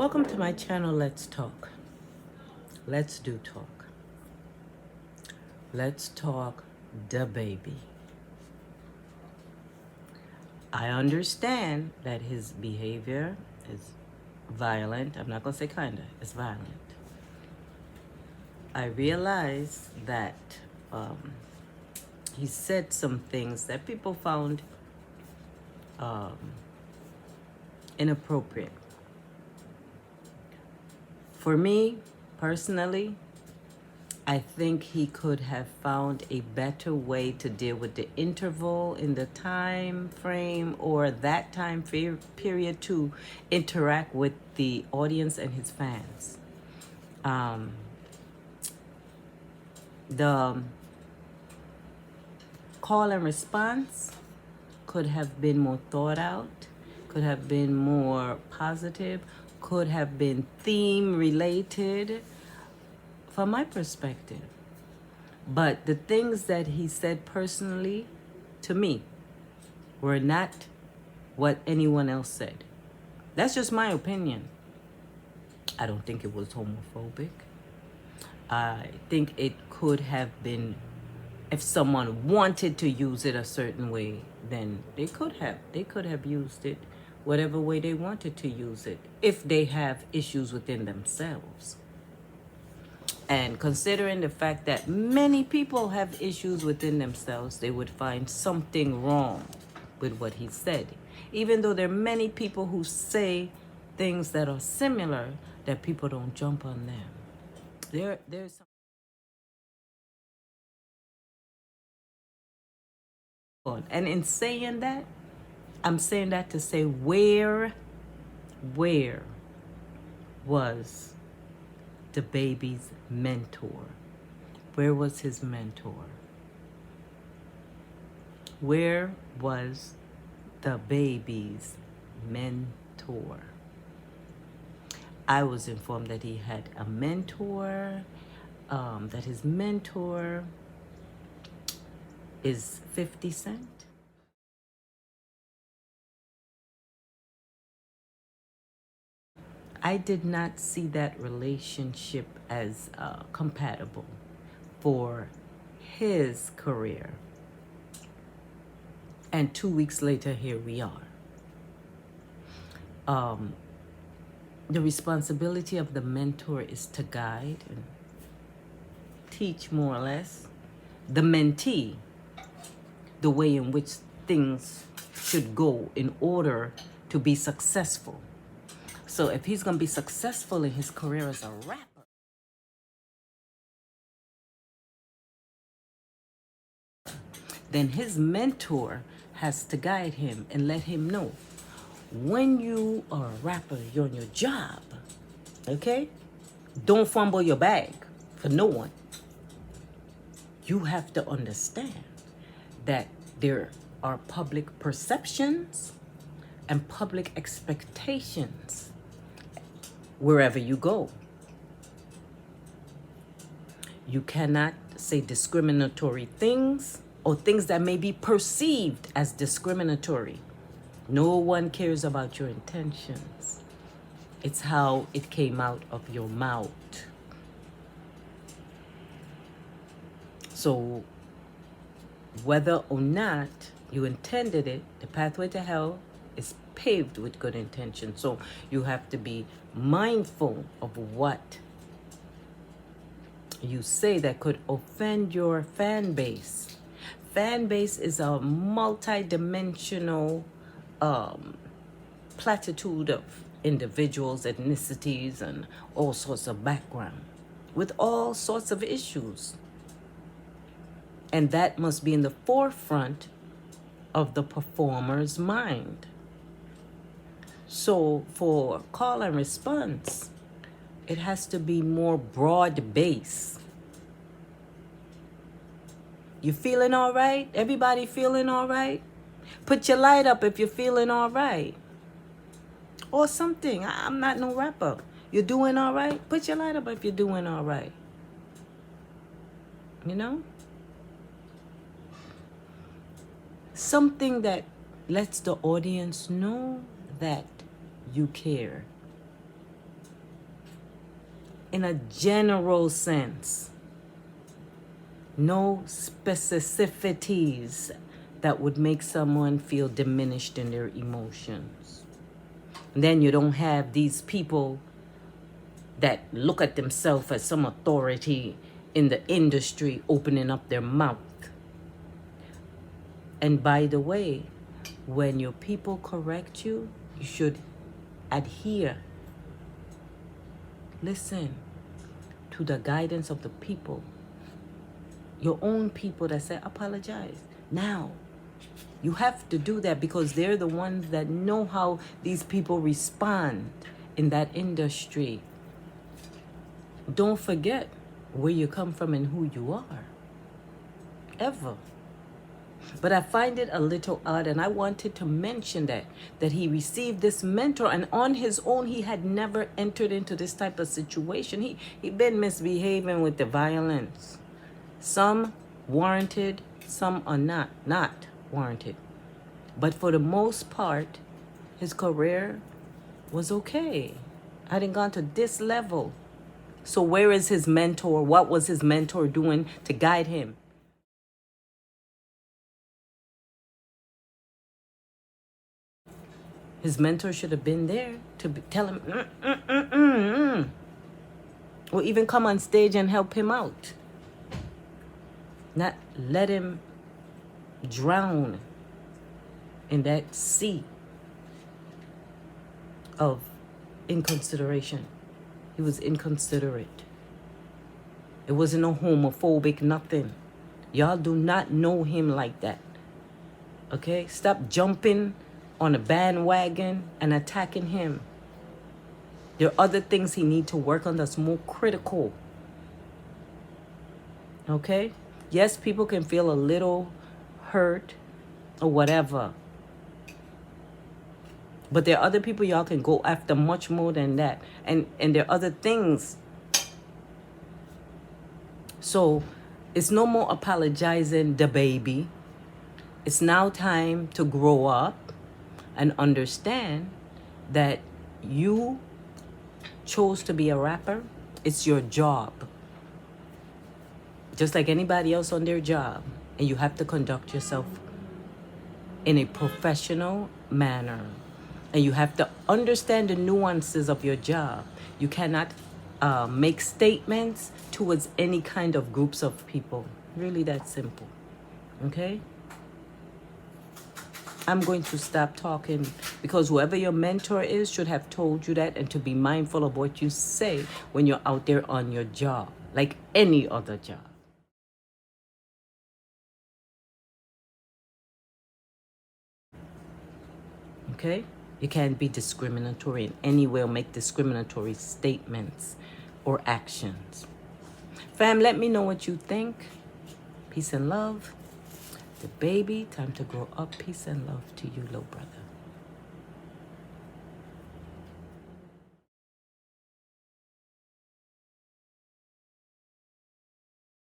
Welcome to my channel. Let's talk. Let's do talk. Let's talk DaBaby. I understand that his behavior is violent. I'm not going to say kinda. It's violent. I realize that he said some things that people found inappropriate. For me, personally, I think he could have found a better way to deal with the interval in the time frame or that time period to interact with the audience and his fans. The call and response could have been more thought out, could have been more positive, could have been theme related from my perspective. But the things that he said personally to me were not what anyone else said. That's just my opinion. I don't think it was homophobic. I think it could have been, if someone wanted to use it a certain way, then they could have used it whatever way they wanted to use it, if they have issues within themselves. And considering the fact that many people have issues within themselves, they would find something wrong with what he said. Even though there are many people who say things that are similar, that people don't jump on them. There's some. And in saying that, I'm saying that to say where was DaBaby's mentor? Where was his mentor? Where was DaBaby's mentor? I was informed that he had a mentor, that his mentor is 50 Cent. I did not see that relationship as compatible for his career. And 2 weeks later, here we are. The responsibility of the mentor is to guide and teach, more or less, the mentee the way in which things should go in order to be successful. So if he's going to be successful in his career as a rapper, then his mentor has to guide him and let him know, when you are a rapper, you're on your job, okay? Don't fumble your bag for no one. You have to understand that there are public perceptions and public expectations wherever you go. You cannot say discriminatory things or things that may be perceived as discriminatory. No one cares about your intentions. It's how it came out of your mouth. So whether or not you intended it, the pathway to hell is paved with good intention. So you have to be mindful of what you say that could offend your fan base. Fan base is a multi-dimensional platitude of individuals, ethnicities, and all sorts of background with all sorts of issues. And that must be in the forefront of the performer's mind. So for call and response, it has to be more broad base. You feeling all right? Everybody feeling all right? Put your light up if you're feeling all right. Or something. I'm not no rapper. You're doing all right? Put your light up if you're doing all right. You know? Something that lets the audience know that you care. in a general sense. No specificities that would make someone feel diminished in their emotions. And then you don't have these people that look at themselves as some authority in the industry opening up their mouth. And by the way, when your people correct you, you should adhere. Listen to the guidance of the people. Your own people that say, apologize. Now, you have to do that because they're the ones that know how these people respond in that industry. Don't forget where you come from and who you are. Ever. But I find it a little odd, and I wanted to mention that he received this mentor, and on his own, he had never entered into this type of situation. He'd been misbehaving with the violence. Some warranted, some are not warranted. But for the most part, his career was okay. I hadn't gone to this level. So where is his mentor? What was his mentor doing to guide him? His mentor should have been there to tell him, or even come on stage and help him out. Not let him drown in that sea of inconsideration. He was inconsiderate. It wasn't no homophobic, nothing. Y'all do not know him like that. Okay? Stop jumping on a bandwagon and attacking him. There are other things he needs to work on that's more critical. Okay? Yes, people can feel a little hurt or whatever. But there are other people y'all can go after much more than that. And there are other things. So it's no more apologizing DaBaby. It's now time to grow up and understand that you chose to be a rapper. It's your job. Just like anybody else on their job. And you have to conduct yourself in a professional manner. And you have to understand the nuances of your job. You cannot make statements towards any kind of groups of people. Really that simple. Okay? I'm going to stop talking because whoever your mentor is should have told you that, and to be mindful of what you say when you're out there on your job, like any other job. Okay? You can't be discriminatory in any way or make discriminatory statements or actions. Fam, let me know what you think. Peace and love. DaBaby, time to grow up. Peace and love to you, little brother.